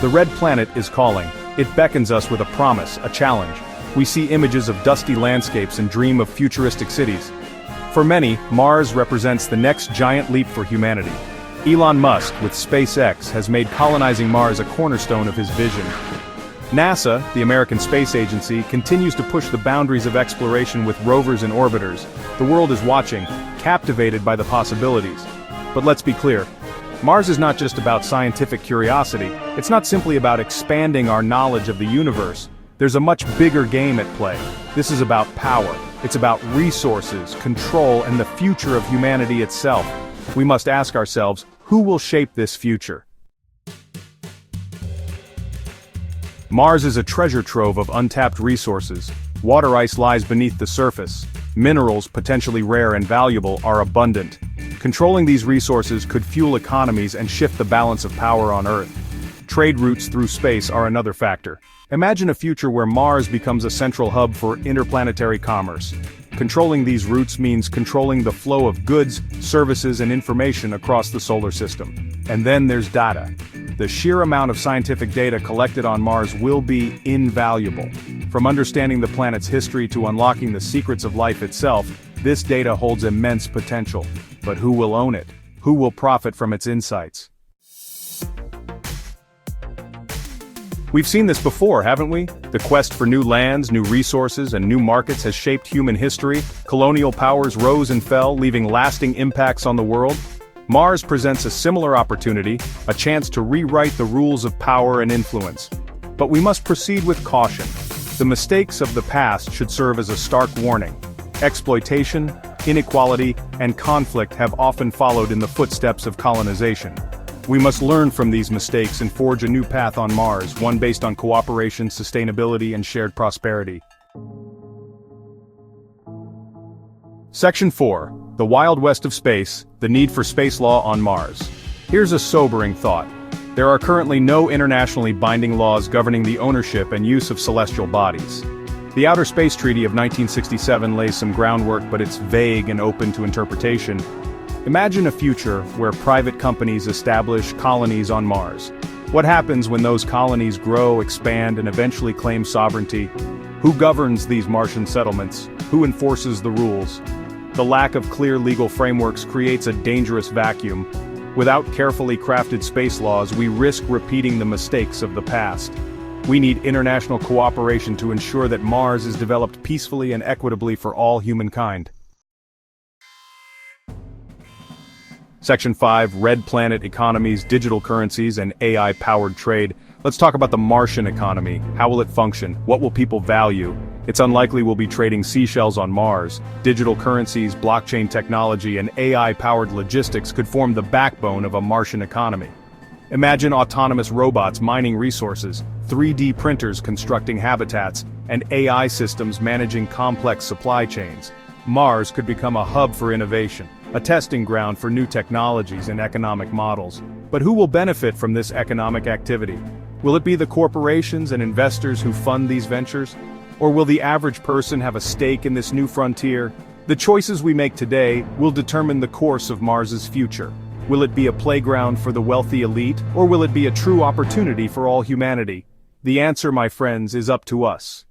The red planet is calling. It beckons us with a promise, a challenge. We see images of dusty landscapes and dream of futuristic cities. For many, Mars represents the next giant leap for humanity. Elon Musk, with SpaceX, has made colonizing Mars a cornerstone of his vision. NASA, the American space agency, continues to push the boundaries of exploration with rovers and orbiters. The world is watching, captivated by the possibilities. But let's be clear. Mars is not just about scientific curiosity. It's not simply about expanding our knowledge of the universe. There's a much bigger game at play. This is about power. It's about resources, control, and the future of humanity itself. We must ask ourselves, who will shape this future? Mars is a treasure trove of untapped resources. Water ice lies beneath the surface. Minerals, potentially rare and valuable, are abundant. Controlling these resources could fuel economies and shift the balance of power on Earth. Trade routes through space are another factor. Imagine a future where Mars becomes a central hub for interplanetary commerce. Controlling these routes means controlling the flow of goods, services, and information across the solar system. And then there's data. The sheer amount of scientific data collected on Mars will be invaluable. From understanding the planet's history to unlocking the secrets of life itself, this data holds immense potential. But who will own it? Who will profit from its insights? We've seen this before, haven't we? The quest for new lands, new resources, and new markets has shaped human history. Colonial powers rose and fell, leaving lasting impacts on the world. Mars presents a similar opportunity, a chance to rewrite the rules of power and influence. But we must proceed with caution. The mistakes of the past should serve as a stark warning. Exploitation, inequality, and conflict have often followed in the footsteps of colonization. We must learn from these mistakes and forge a new path on Mars, one based on cooperation, sustainability, and shared prosperity. Section 4. The Wild West of Space, the Need for Space Law on Mars. Here's a sobering thought. There are currently no internationally binding laws governing the ownership and use of celestial bodies. The Outer Space Treaty of 1967 lays some groundwork, but it's vague and open to interpretation. Imagine a future where private companies establish colonies on Mars. What happens when those colonies grow, expand, and eventually claim sovereignty? Who governs these Martian settlements? Who enforces the rules? The lack of clear legal frameworks creates a dangerous vacuum. Without carefully crafted space laws, we risk repeating the mistakes of the past. We need international cooperation to ensure that Mars is developed peacefully and equitably for all humankind. Section 5. Red Planet Economies, Digital Currencies, and AI-Powered Trade. Let's talk about the Martian economy. How will it function? What will people value? It's unlikely we'll be trading seashells on Mars. Digital currencies, blockchain technology, and AI-powered logistics could form the backbone of a Martian economy. Imagine autonomous robots mining resources, 3D printers constructing habitats, and AI systems managing complex supply chains. Mars could become a hub for innovation, a testing ground for new technologies and economic models. But who will benefit from this economic activity? Will it be the corporations and investors who fund these ventures? Or will the average person have a stake in this new frontier? The choices we make today will determine the course of Mars's future. Will it be a playground for the wealthy elite, or will it be a true opportunity for all humanity? The answer, my friends, is up to us.